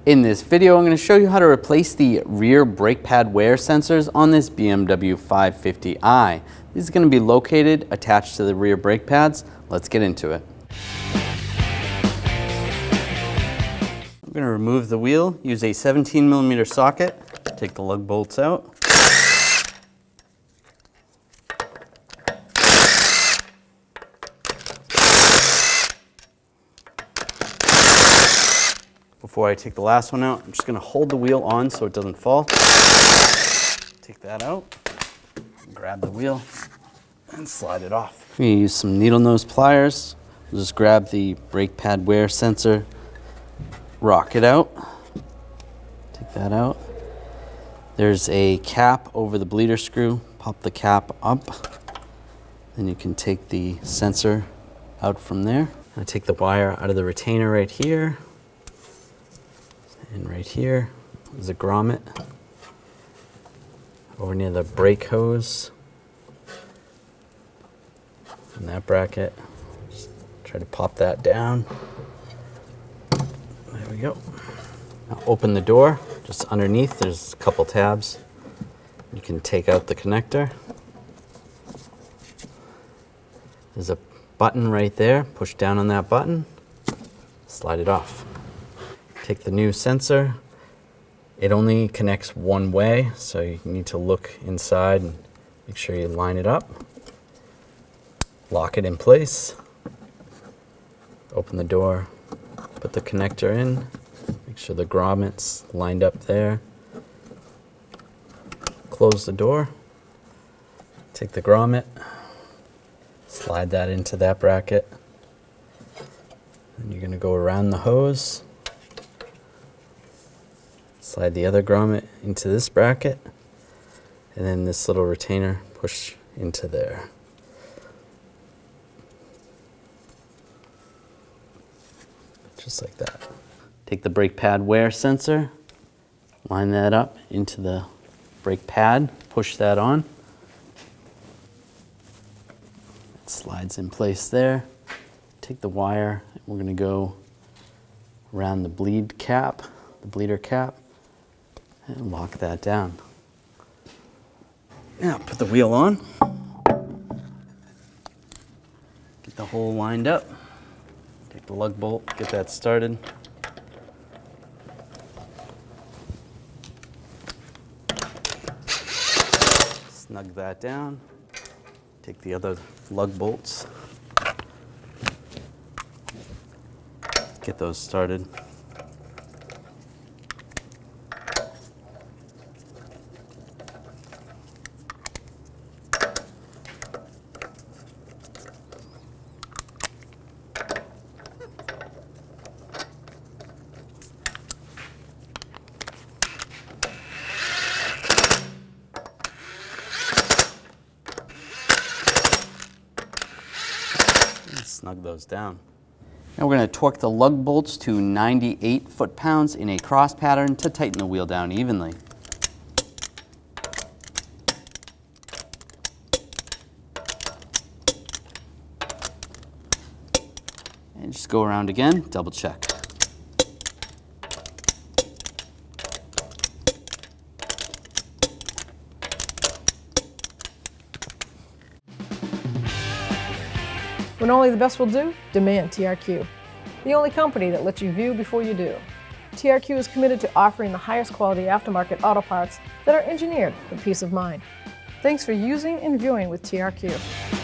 In this video, I'm going to show you how to replace the rear brake pad wear sensors on this BMW 550i. These are going to be located attached to the rear brake pads. Let's get into it. I'm going to remove the wheel, use a 17mm socket, take the lug bolts out. Before I take the last one out, I'm just going to hold the wheel on so it doesn't fall. Take that out, grab the wheel, and slide it off. I'm going to use some needle nose pliers. We'll just grab the brake pad wear sensor, rock it out, take that out. There's a cap over the bleeder screw. Pop the cap up. Then you can take the sensor out from there. I take the wire out of the retainer right here. And right here is a grommet over near the brake hose. And that bracket, just try to pop that down. There we go. Now open the door, just underneath there's a couple tabs. You can take out the connector. There's a button right there, push down on that button, slide it off. Take the new sensor. It only connects one way, so you need to look inside and make sure you line it up. Lock it in place. Open the door, put the connector in. Make sure the grommet's lined up there. Close the door. Take the grommet, slide that into that bracket. And you're going to go around the hose. Slide the other grommet into this bracket, and then this little retainer push into there. Just like that. Take the brake pad wear sensor, line that up into the brake pad, push that on. It slides in place there. Take the wire, and we're going to go around the bleeder cap, and lock that down. Now put the wheel on. Get the hole lined up. Take the lug bolt, get that started. Snug that down. Take the other lug bolts. Get those started. Snug those down. Now we're going to torque the lug bolts to 98 foot-pounds in a cross pattern to tighten the wheel down evenly. And just go around again, double check. When only the best will do, demand TRQ. The only company that lets you view before you do. TRQ is committed to offering the highest quality aftermarket auto parts that are engineered for peace of mind. Thanks for using and viewing with TRQ.